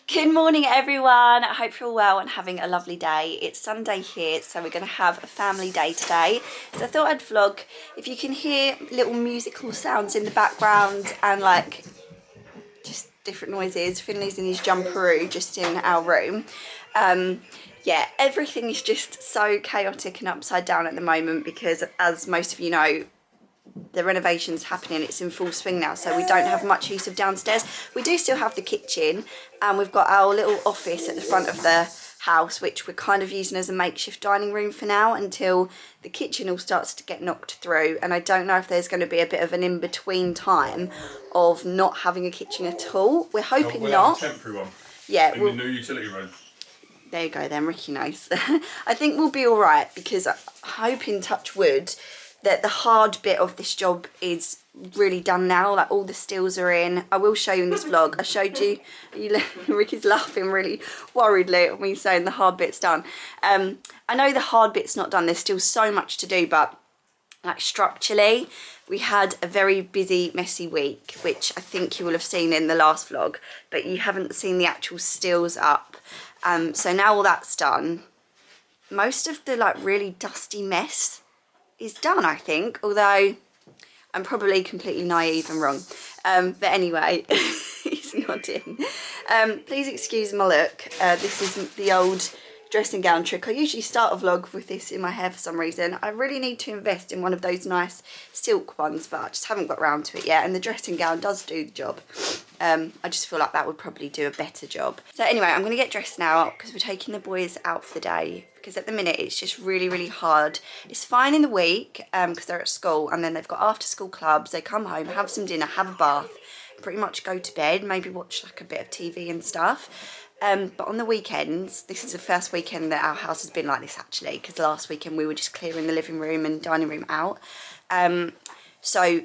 Good morning everyone, I hope you're all well and having a lovely day. It's Sunday here, so we're going to have a family day today. So I thought I'd vlog. If you can hear little musical sounds in the background and like just different noises, Finley's in his jumperoo just in our room. Yeah, everything is just so chaotic and upside down at the moment because, as most of you know, the renovation's happening, it's in full swing now, so we don't have much use of downstairs. We do still have the kitchen, and we've got our little office at the front of the house, which we're kind of using as a makeshift dining room for now until the kitchen all starts to get knocked through. And I don't know if there's going to be a bit of an in-between time of not having a kitchen at all. We're hoping we'll not. Have a temporary one. Yeah, in the new utility room. There you go then, Ricky knows. I think we'll be all right because I'm hoping, touch wood, that the hard bit of this job is really done now. Like all the steels are in. I will show you in this vlog. I showed you. Ricky's laughing really worriedly at me saying the hard bit's done. I know the hard bit's not done. There's still so much to do, but like structurally, we had a very busy, messy week, which I think you will have seen in the last vlog, but you haven't seen the actual steels up. So now all that's done, most of the like really dusty mess is done, I think, although I'm probably completely naive and wrong. But anyway, he's nodding. Please excuse my look. This is the old dressing gown trick. I usually start a vlog with this in my hair for some reason. I really need to invest in one of those nice silk ones, but I just haven't got around to it yet, and the dressing gown does do the job. I just feel like that would probably do a better job. So anyway, I'm going to get dressed now because we're taking the boys out for the day, because at the minute it's just really, really hard. It's fine in the week because they're at school, and then they've got after school clubs. They come home, have some dinner, have a bath, pretty much go to bed, maybe watch like a bit of TV and stuff. But on the weekends, this is the first weekend that our house has been like this actually, because last weekend we were just clearing the living room and dining room out. So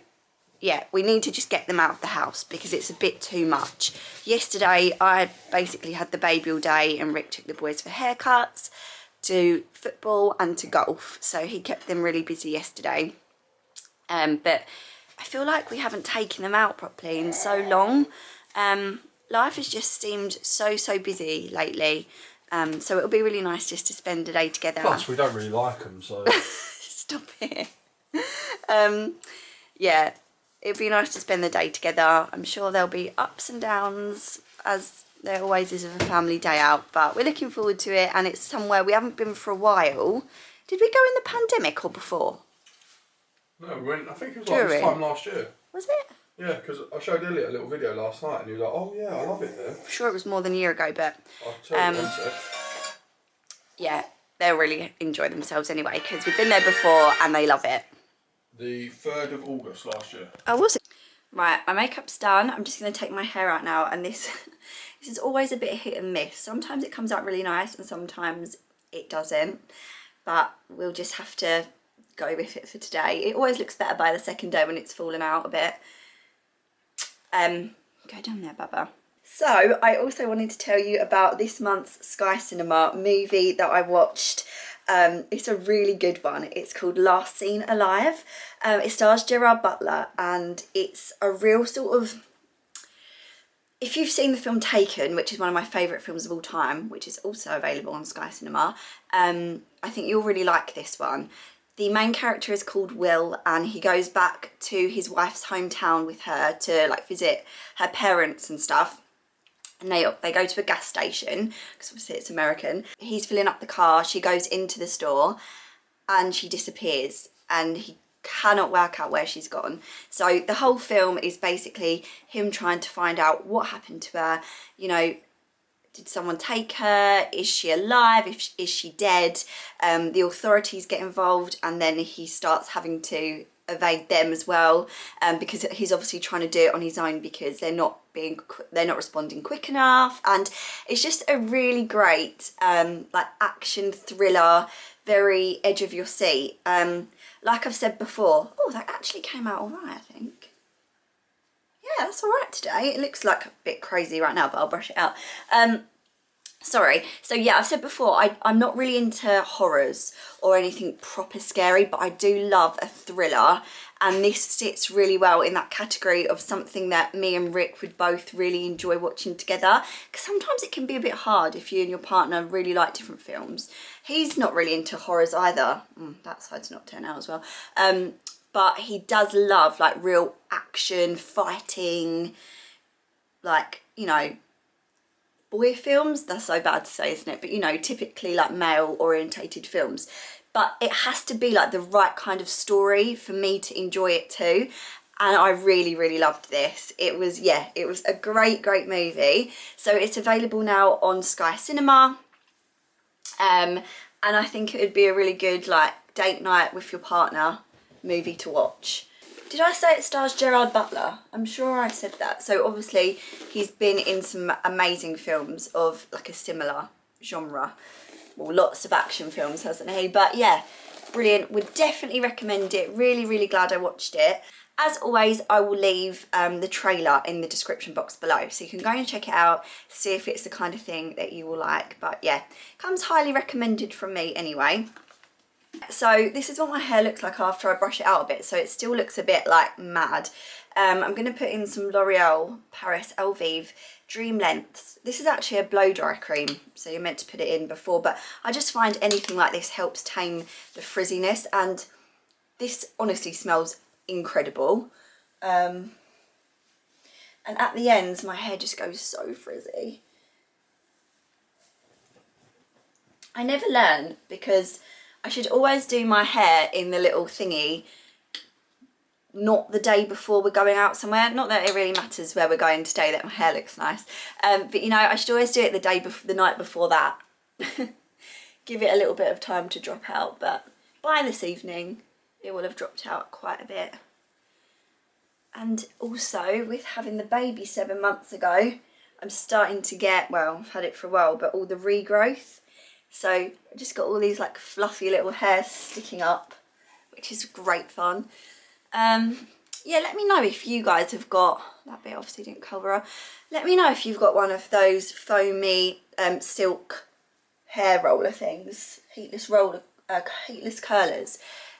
yeah, we need to just get them out of the house because it's a bit too much. Yesterday I basically had the baby all day, and Rick took the boys for haircuts, to football and to golf, so he kept them really busy yesterday. But I feel like we haven't taken them out properly in so long. Life has just seemed so busy lately, so it'll be really nice just to spend a day together. Plus, we don't really like them, so... Stop it. Yeah, it'd be nice to spend the day together. I'm sure there'll be ups and downs, as there always is with a family day out, but we're looking forward to it, and it's somewhere we haven't been for a while. Did we go in the pandemic or before? No, we went, I think it was like this time last year. Was it? Yeah, because I showed Elliot a little video last night, and he was like, oh yeah, I love it there. I'm sure it was more than a year ago, but I'll tell you one sec. yeah, they'll really enjoy themselves anyway, because we've been there before and they love it. The 3rd of August last year. Oh, was it? Right, my makeup's done. I'm just going to take my hair out now, and this is always a bit hit and miss. Sometimes it comes out really nice and sometimes it doesn't, but we'll just have to go with it for today. It always looks better by the second day when it's fallen out a bit. Go down there, Baba. So I also wanted to tell you about this month's Sky Cinema movie that I watched. It's a really good one. It's called Last Seen Alive. It stars Gerard Butler, and it's a real sort of... If you've seen the film Taken, which is one of my favourite films of all time, which is also available on Sky Cinema, I think you'll really like this one. The main character is called Will, and he goes back to his wife's hometown with her to like visit her parents and stuff. And they go to a gas station, because obviously it's American. He's filling up the car, she goes into the store, and she disappears, and he cannot work out where she's gone. So the whole film is basically him trying to find out what happened to her. You know, did someone take her? Is she alive? Is she dead? The authorities get involved, and then he starts having to evade them as well, because he's obviously trying to do it on his own because they're not responding quick enough. And it's just a really great like action thriller, very edge of your seat. Like I've said before, oh, that actually came out all right, I think. Yeah, that's all right today. It looks like a bit crazy right now, but I'll brush it out. Sorry. So yeah, I've said before, I'm not really into horrors or anything proper scary, but I do love a thriller. and this sits really well in that category of something that me and Rick would both really enjoy watching together, because sometimes it can be a bit hard if you and your partner really like different films. He's not really into horrors either. That side's not 10 out as well. But he does love like real action, fighting, like, you know, boy films. That's so bad to say, isn't it? But you know, typically like male orientated films. But it has to be like the right kind of story for me to enjoy it too. And I really, really loved this. It was, yeah, it was a great, great movie. So it's available now on Sky Cinema. And I think it would be a really good like date night with your partner movie to watch. Did I say it stars Gerard Butler? I'm sure I said that. So obviously he's been in some amazing films of like a similar genre. Well, lots of action films, hasn't he? But yeah, brilliant. Would definitely recommend it. Really, really glad I watched it. As always, I will leave the trailer in the description box below, so you can go and check it out, see if it's the kind of thing that you will like. But yeah, comes highly recommended from me anyway. So this is what my hair looks like after I brush it out a bit, so it still looks a bit like mad. I'm going to put in some L'Oreal Paris Elvive Dream Lengths. This is actually a blow dry cream, so you're meant to put it in before, but I just find anything like this helps tame the frizziness, and this honestly smells incredible. And at the ends my hair just goes so frizzy. I never learn, because I should always do my hair in the little thingy not the day before we're going out somewhere. Not that it really matters where we're going today, that my hair looks nice, but you know, I should always do it the night before that. Give it a little bit of time to drop out, but by this evening it will have dropped out quite a bit. And also, with having the baby 7 months ago, I'm starting to get, well, I've had it for a while, but all the regrowth. So I just got all these like fluffy little hairs sticking up, which is great fun. Yeah, let me know if you guys have got, that bit obviously didn't cover up, let me know if you've got one of those foamy silk hair roller things, heatless curlers,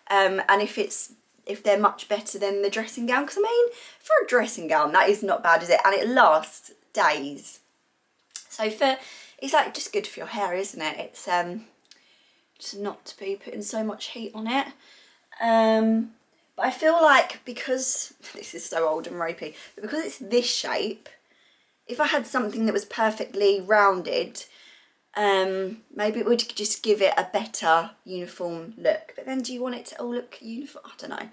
and if they're much better than the dressing gown, because I mean, for a dressing gown that is not bad, is it? And it lasts days. So it's like just good for your hair, isn't it? It's just not to be putting so much heat on it. But I feel like, because this is so old and ropey, but because it's this shape, if I had something that was perfectly rounded, maybe it would just give it a better uniform look. But then do you want it to all look uniform? I don't know.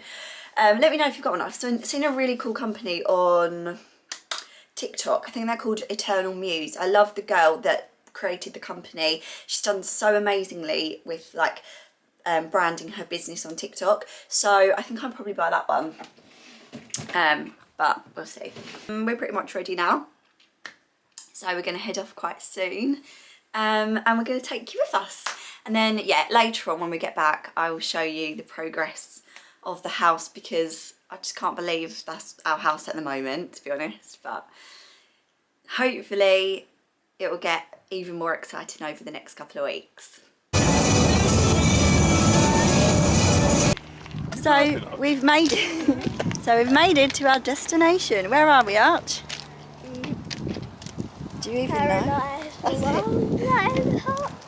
Let me know if you've got one. I've seen a really cool company on TikTok. I think they're called Eternal Muse. I love the girl that created the company. She's done so amazingly with like branding her business on TikTok, so I think I'll probably buy that one, but we'll see. We're pretty much ready now, so we're going to head off quite soon, and we're going to take you with us, and then yeah, later on when we get back I will show you the progress of the house, because I just can't believe that's our house at the moment, to be honest, but hopefully it will get even more exciting over the next couple of weeks. So we've made it to our destination. Where are we, Arch? Do you even know?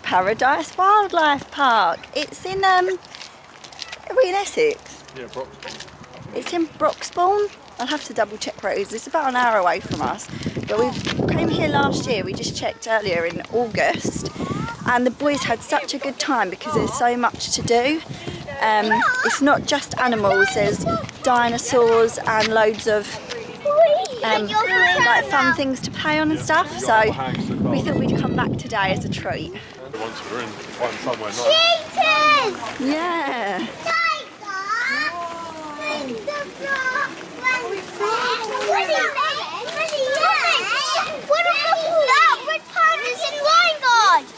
Paradise Wildlife Park. It's in are we in Essex? Yeah, Broxbourne. It's in Broxbourne. I'll have to double check where it is. It's about an hour away from us. But we came here last year. We just checked earlier in August, and the boys had such a good time because there's so much to do. It's not just animals, there's dinosaurs and loads of like fun things to play on and stuff, so we thought we'd come back today as a treat. Once we're in, find somewhere nice. Yeah.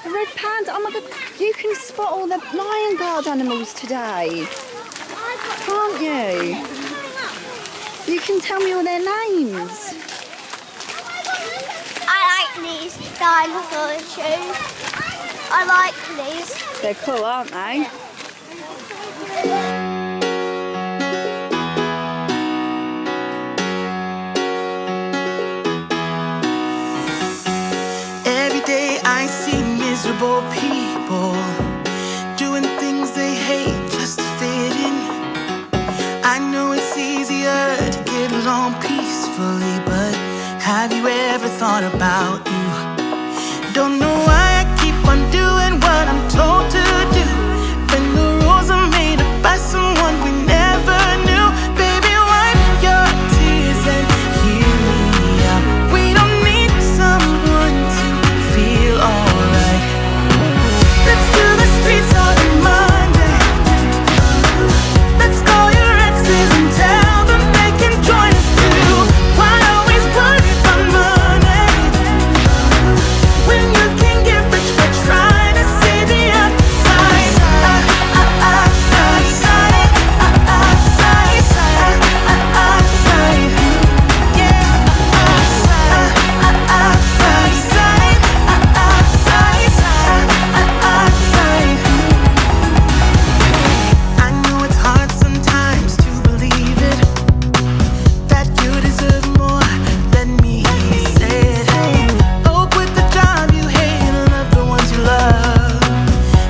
The red panda, oh my god, you can spot all the lion guard animals today, can't you? You can tell me all their names. I like these dinosaur shoes. I like these. They're cool, aren't they? I see miserable people doing things they hate just to fit in. I know it's easier to get along peacefully, but have you ever thought about you? Don't know why I keep on doing what I'm told to do, when the rules are made up by someone we never knew. Baby, wipe your tears and hear me out. We don't need someone to feel alright. Let's do the streets on a Monday. Let's call your exes and tell them they can join us too. Why always worry about money when you can get rich by trying to see the outside? I know it's hard sometimes to believe it, that you deserve more. Let me say it. Go quit the job you hate and love the ones you love.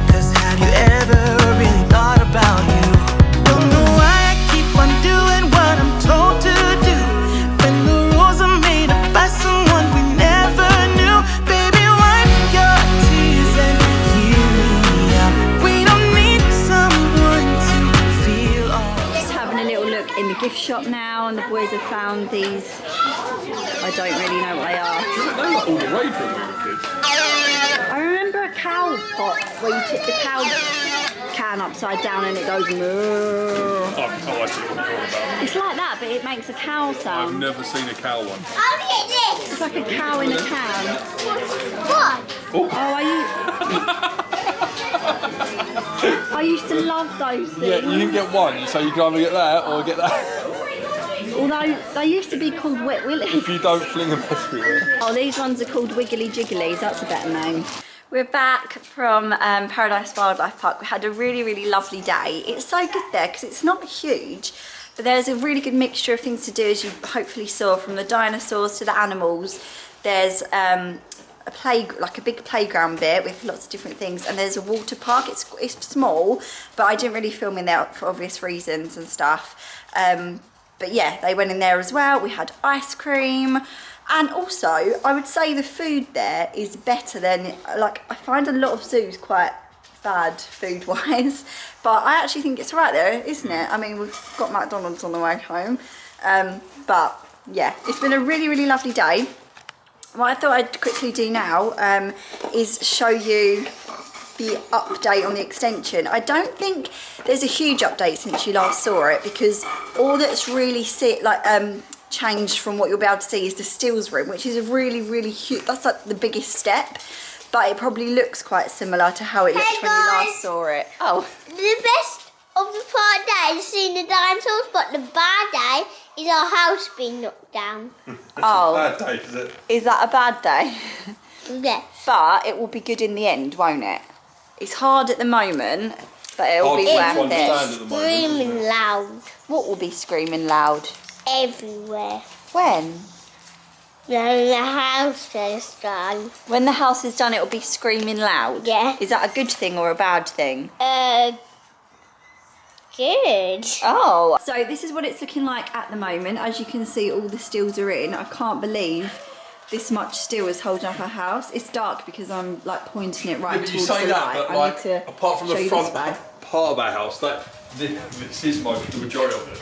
'Cause have you ever really thought about you? Don't know why I keep on doing what I'm told to do, when the rules are made up by someone we never knew. Baby, wipe your tears and hear me out. We don't need someone to feel alright. Just having a little look in the gift shop now, and the boys have found these. I don't really know what they are. They were all the rage when we were kids. I remember a cow pot where you tip the cow can upside down and it goes moo. Oh, I see what you're talking about. It's like that, but it makes a cow I've sound. never seen a cow one. I'll get this. It's like a cow in a can. What? Oh, I used to love those things. Yeah, you can get one, so you can either get that or get that. Although they used to be called Wet Willies. If you don't fling them everywhere. Oh, these ones are called Wiggly Jigglies. That's a better name. We're back from Paradise Wildlife Park. We had a really, really lovely day. It's so good there because it's not huge, but there's a really good mixture of things to do, as you hopefully saw, from the dinosaurs to the animals. There's like a big playground bit with lots of different things, and there's a water park. It's small, but I didn't really film in there for obvious reasons and stuff. But yeah, they went in there as well. We had ice cream. And also, I would say the food there is better than, like, I find a lot of zoos quite bad food-wise. But I actually think it's right there, isn't it? I mean, we've got McDonald's on the way home. But yeah, it's been a really, really lovely day. What I thought I'd quickly do now is show you the update on the extension. I don't think there's a huge update since you last saw it, because all that's really changed from what you'll be able to see is the stills room, which is a really, really huge, that's like the biggest step, but it probably looks quite similar to how it looked when you last saw it. Oh. The best of the part day is seeing the dinosaurs, but the bad day is our house being knocked down. Oh. Bad day, is it? Is that a bad day? Yes. But it will be good in the end, won't it? It's hard at the moment, but it'll be worth it. Screaming loud. What will be screaming loud? Everywhere. When? When the house is done. When the house is done, it'll be screaming loud? Yeah. Is that a good thing or a bad thing? Good. Oh. So this is what it's looking like at the moment. As you can see, all the stills are in. I can't believe this much still is holding up our house. It's dark because I'm like pointing it right towards the light. But like, apart from the front part of our house, this is the majority of it.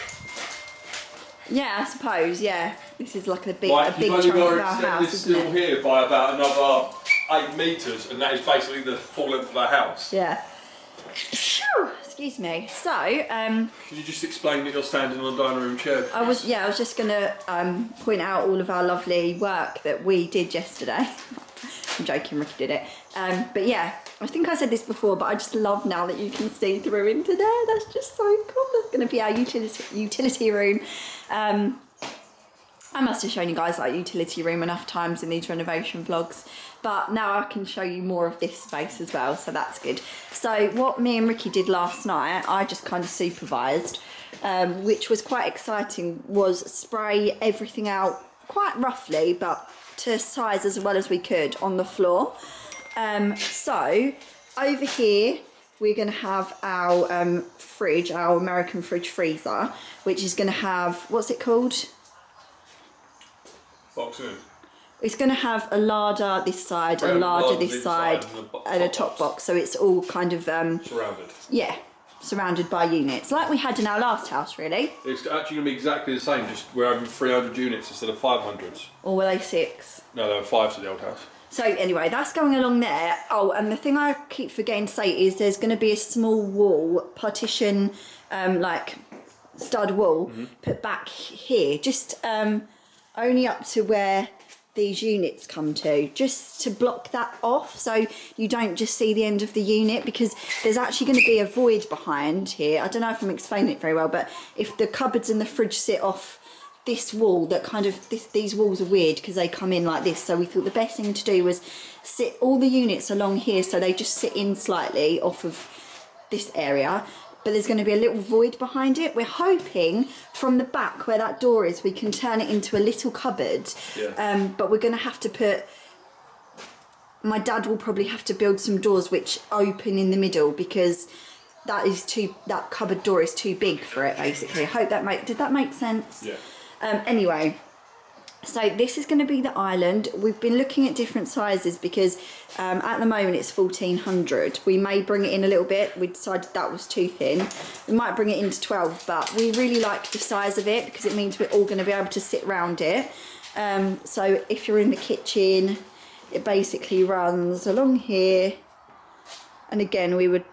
Yeah, I suppose, yeah. This is like a big Like, chunk of our house, this isn't still it? here by about another 8 metres, and that is basically the full length of our house. Yeah. Excuse me. So, Can you just explain that you're standing on a dining room chair? I was just gonna point out all of our lovely work that we did yesterday. I'm joking, Ricky did it. But yeah, I think I said this before, but I just love now that you can see through into there. That's just so cool. That's gonna be our utility room. I must have shown you guys like utility room enough times in these renovation vlogs, but now I can show you more of this space as well, so that's good. So what me and Ricky did last night, I just kind of supervised, which was quite exciting, was spray everything out quite roughly, but to size as well as we could on the floor. So over here we're going to have our fridge, our American fridge freezer, which is going to have, what's it called? Box in. It's going to have a larder this side, a larder this side, and a top box. So it's all kind of surrounded. Yeah, surrounded by units, like we had in our last house, really. It's actually going to be exactly the same. Just we're having 300 units instead of 500s. Or were they 6? No, there were 5 to the old house. So anyway, that's going along there. Oh, and the thing I keep forgetting to say is there's going to be a small wall, partition, like stud wall, put back here, just only up to where these units come to, just to block that off so you don't just see the end of the unit, because there's actually going to be a void behind here. I don't know if I'm explaining it very well, but if the cupboards and the fridge sit off this wall, that kind of these walls are weird because they come in like this, so we thought the best thing to do was sit all the units along here so they just sit in slightly off of this area, but there's going to be a little void behind it. We're hoping from the back where that door is we can turn it into a little cupboard. Yeah. But we're going to have to put, my dad will probably have to build some doors which open in the middle, because that cupboard door is too big for it, basically. I hope did that make sense? Yeah. Anyway, so this is going to be the island. We've been looking at different sizes because at the moment it's 1400. We may bring it in a little bit. We decided that was too thin. We might bring it into 12, but we really like the size of it because it means we're all going to be able to sit around it. So if you're in the kitchen, it basically runs along here. And again, we were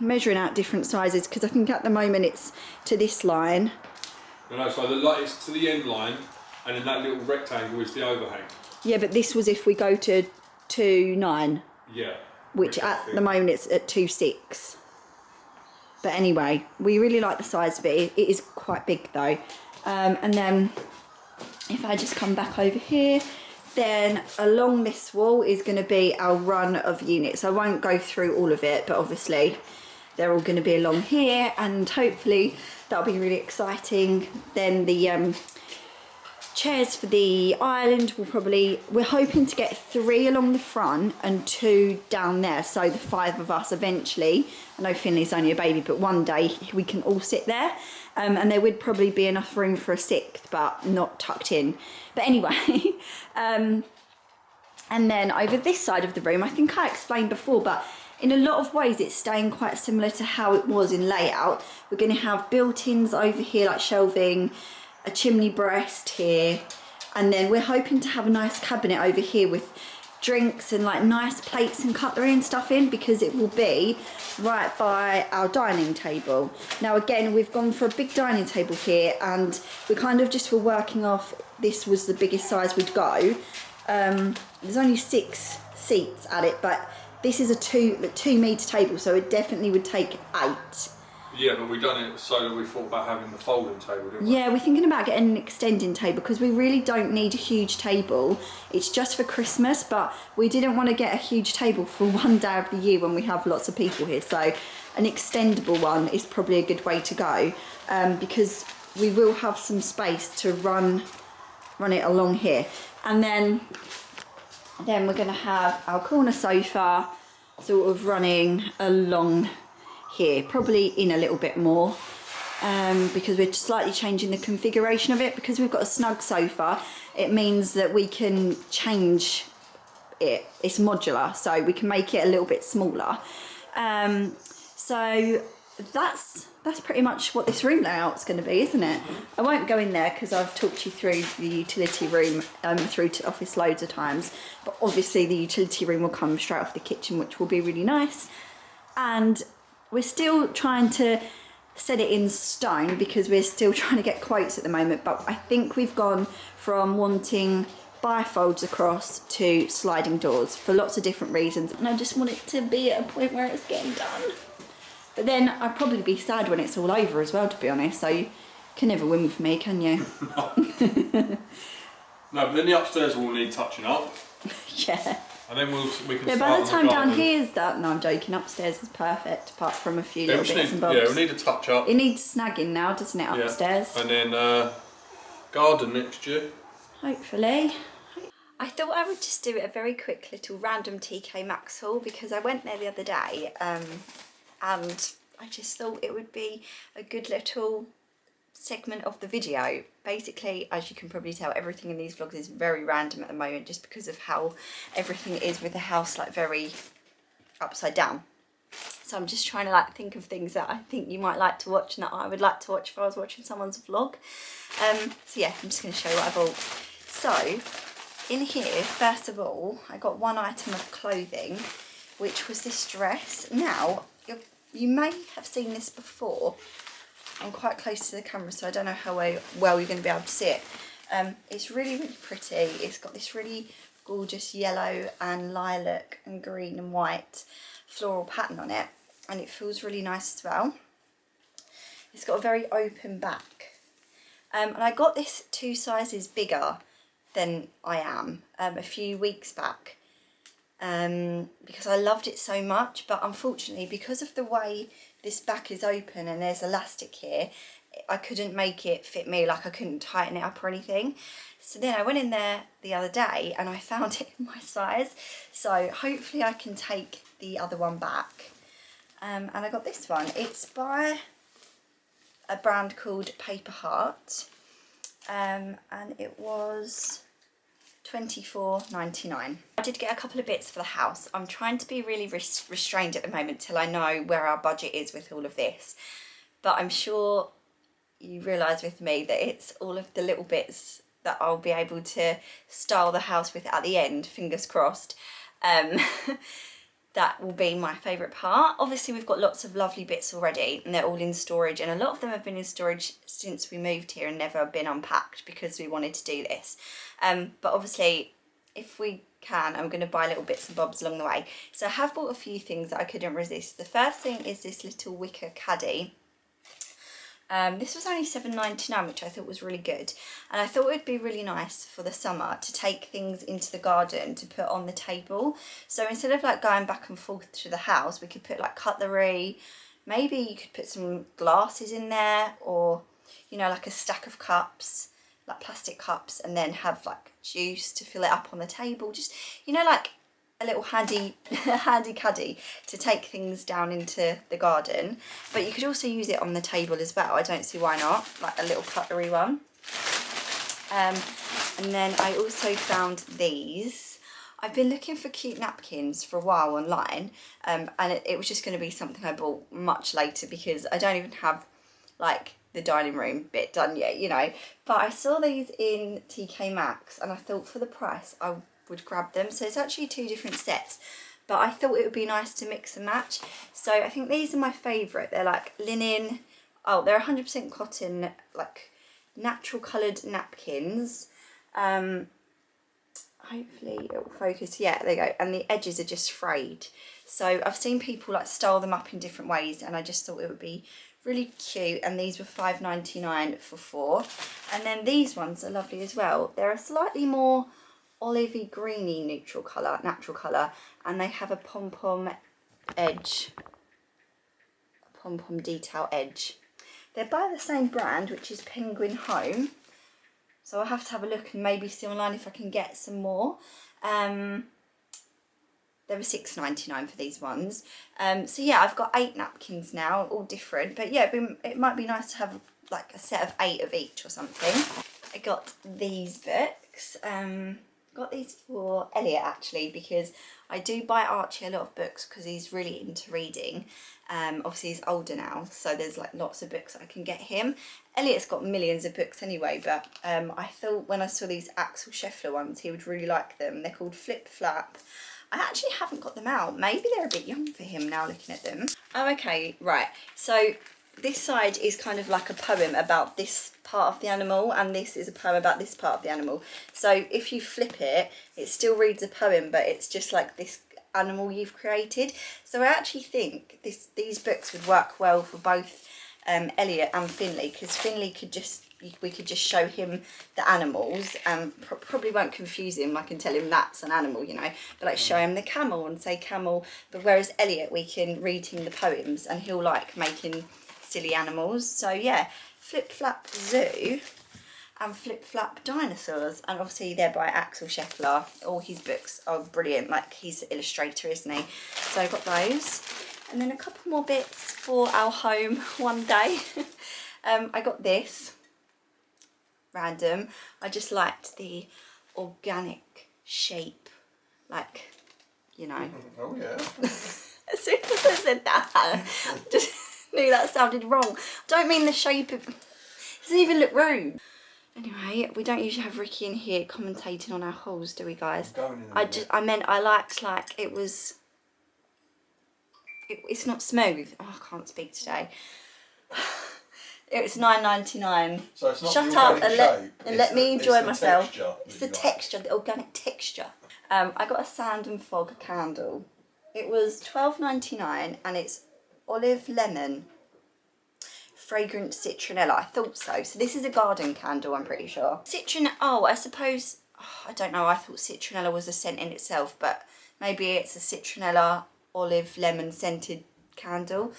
measuring out different sizes because I think at the moment it's to this line. No, so the light is to the end line, and then that little rectangle is the overhang. Yeah, but this was if we go to 2.9. Yeah. Which at the moment it's at 2.6. But anyway, we really like the size of it. It is quite big though. And then if I just come back over here, then along this wall is going to be our run of units. I won't go through all of it, but obviously they're all going to be along here, and hopefully that'll be really exciting. Then the chairs for the island we're hoping to get 3 along the front and 2 down there, so the 5 of us eventually. I know Finley's only a baby, but one day we can all sit there, and there would probably be enough room for a 6th, but not tucked in. But anyway, and then over this side of the room, I think I explained before, but in a lot of ways it's staying quite similar to how it was in layout. We're going to have built-ins over here, like shelving, a chimney breast here, and then we're hoping to have a nice cabinet over here with drinks and like nice plates and cutlery and stuff in, because it will be right by our dining table. Now again, we've gone for a big dining table here, and we kind of just were working off, this was the biggest size we'd go. There's only 6 seats at it, but this is a 2 metre table, so it definitely would take 8. Yeah, but we've done it so that we thought about having the folding table, didn't we? Yeah, we're thinking about getting an extending table because we really don't need a huge table. It's just for Christmas, but we didn't want to get a huge table for one day of the year when we have lots of people here. So an extendable one is probably a good way to go, because we will have some space to run it along here. And then we're going to have our corner sofa sort of running along here, probably in a little bit more, because we're slightly changing the configuration of it. Because we've got a snug sofa, it means that we can change it. It's modular, so we can make it a little bit smaller. So that's pretty much what this room layout's going to be, isn't it? I won't go in there because I've talked you through the utility room through to office loads of times, but obviously the utility room will come straight off the kitchen, which will be really nice. And we're still trying to set it in stone because we're still trying to get quotes at the moment, but I think we've gone from wanting bifolds across to sliding doors for lots of different reasons, and I just want it to be at a point where it's getting done. But then I'd probably be sad when it's all over as well, to be honest, so you can never win with me, can you? No, but then the upstairs will need touching up. Yeah. And then we can Yeah, start by the on time down garden. here is that, no I'm joking, upstairs is perfect, apart from a few little bits and bobs. Yeah, we need a touch up. It needs snagging now, doesn't it, upstairs? And then garden next year. Hopefully. I thought I would just do a very quick little random Tkmaxx haul because I went there the other day and I just thought it would be a good little segment of the video. Basically, as you can probably tell, everything in these vlogs is very random at the moment just because of how everything is with the house, like very upside down. So I'm just trying to like think of things that I think you might like to watch and that I would like to watch if I was watching someone's vlog. So yeah, I'm just going to show you what I bought. So in here, first of all, I got one item of clothing, which was this dress. Now, you may have seen this before. I'm quite close to the camera, so I don't know how well you're going to be able to see it. It's really, really pretty. It's got this really gorgeous yellow and lilac and green and white floral pattern on it, and it feels really nice as well. It's got a very open back. And I got this 2 sizes bigger than I am a few weeks back because I loved it so much, but unfortunately because of the way this back is open and there's elastic here, I couldn't make it fit me, like I couldn't tighten it up or anything. So then I went in there the other day and I found it in my size, so hopefully I can take the other one back. And I got this one. It's by a brand called Paper Heart, and it was $24.99. I did get a couple of bits for the house. I'm trying to be really restrained at the moment till I know where our budget is with all of this, but I'm sure you realise with me that it's all of the little bits that I'll be able to style the house with at the end, fingers crossed. That will be my favourite part. Obviously we've got lots of lovely bits already and they're all in storage, and a lot of them have been in storage since we moved here and never been unpacked because we wanted to do this. But obviously if we can, I'm going to buy little bits and bobs along the way. So I have bought a few things that I couldn't resist. The first thing is this little wicker caddy. This was only $7.99, which I thought was really good, and I thought it would be really nice for the summer to take things into the garden to put on the table. So instead of like going back and forth to the house, we could put like cutlery, maybe you could put some glasses in there, or you know, like a stack of cups, like plastic cups, and then have like juice to fill it up on the table. Just, you know, like a little handy caddy to take things down into the garden. But you could also use it on the table as well. I don't see why not, like a little cutlery one. And then I also found these. I've been looking for cute napkins for a while online, and it was just going to be something I bought much later because I don't even have like the dining room bit done yet, you know. But I saw these in Tkmaxx and I thought for the price I would grab them. So it's actually 2 different sets, but I thought it would be nice to mix and match. So I think these are my favourite. They're like linen, oh, they're 100% cotton, like natural coloured napkins. Hopefully it will focus. Yeah, there you go. And the edges are just frayed. So I've seen people like style them up in different ways, and I just thought it would be really cute. And these were $5.99 for 4. And then these ones are lovely as well. They're a slightly more olivey greeny natural colour, and they have a pom-pom edge, a pom-pom detail edge. They're by the same brand, which is Penguin Home, so I'll have to have a look and maybe see online if I can get some more. They were $6.99 for these ones. So yeah, I've got 8 napkins now, all different, but yeah, it might be nice to have like a set of 8 of each or something. I got these books. Got these for Elliot actually, because I do buy Archie a lot of books because he's really into reading. Obviously he's older now, so there's like lots of books I can get him. Elliot's got millions of books anyway, but I thought when I saw these Axel Scheffler ones he would really like them. They're called Flip Flap. I actually haven't got them out. Maybe they're a bit young for him now looking at them. Oh, okay, right. So this side is kind of like a poem about this part of the animal, and this is a poem about this part of the animal. So if you flip it, it still reads a poem, but it's just like this animal you've created. So I actually think these books would work well for both Elliot and Finley, because Finley we could just show him the animals and probably won't confuse him. I can tell him that's an animal, you know, but like show him the camel and say camel. But whereas Elliot, we can read him the poems and he'll like making silly animals. So yeah, Flip Flap Zoo. and Flip Flap Dinosaurs, and obviously they're by Axel Scheffler. All his books are brilliant, like he's the illustrator, isn't he? So I got those, and then a couple more bits for our home one day. I got this, random. I just liked the organic shape, like, you know. Oh yeah. As soon as I said that, I just knew that sounded wrong. I don't mean the shape of, it doesn't even look rude. Anyway, we don't usually have Ricky in here commentating on our hauls, do we, guys? I meant I liked, like, it was, it's not smooth. Oh, I can't speak today. It was $9.99. So it's not Shut the up organic and let me enjoy myself. It's the texture, texture, the organic texture. I got a Sand and Fog candle. It was $12.99 and it's olive lemon. Fragrant citronella. I thought so. So this is a garden candle, I'm pretty sure. Oh, I suppose, I don't know, I thought citronella was a scent in itself, but maybe it's a citronella olive lemon scented candle.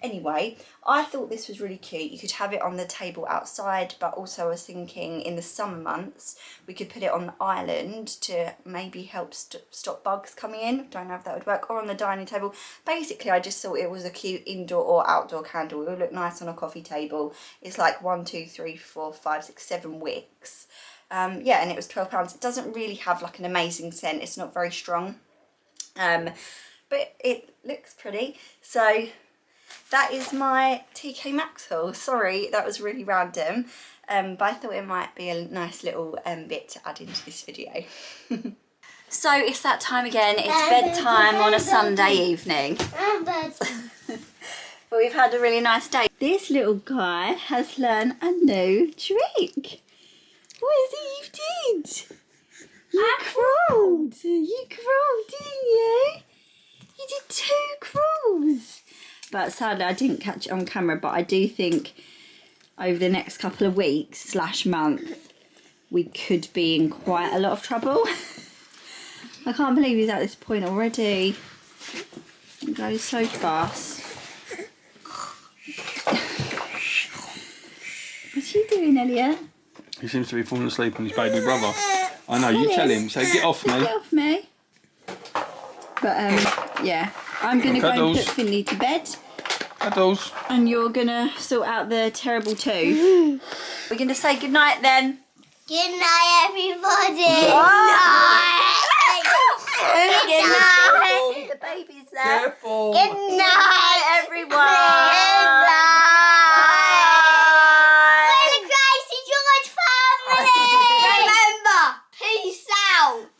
Anyway, I thought this was really cute. You could have it on the table outside, but also I was thinking in the summer months we could put it on the island to maybe help stop bugs coming in. Don't know if that would work, or on the dining table. Basically, I just thought it was a cute indoor or outdoor candle. It would look nice on a coffee table. It's like 1, 2, 3, 4, 5, 6, 7 wicks. Yeah, and it was £12. It doesn't really have like an amazing scent. It's not very strong. But it looks pretty. So that is my Tkmaxx haul. Sorry, that was really random. But I thought it might be a nice little bit to add into this video. So it's that time again. It's bedtime on a Sunday evening. But we've had a really nice day. This little guy has learned a new trick. What is it you did? You crawled. You crawled, didn't you? You did 2 crawls. But sadly I didn't catch it on camera, but I do think over the next couple of weeks / month we could be in quite a lot of trouble. I can't believe he's at this point already. It goes so fast. What's he doing, Elliot? He seems to be falling asleep on his baby brother. I know, you tell him, say get off me. Get off me. But yeah, I'm going to go and put Finley to bed. Cuddles. And you're going to sort out the terrible 2. We're going to say goodnight then. Good night, everybody. Good night. The baby's there. Careful. Good night.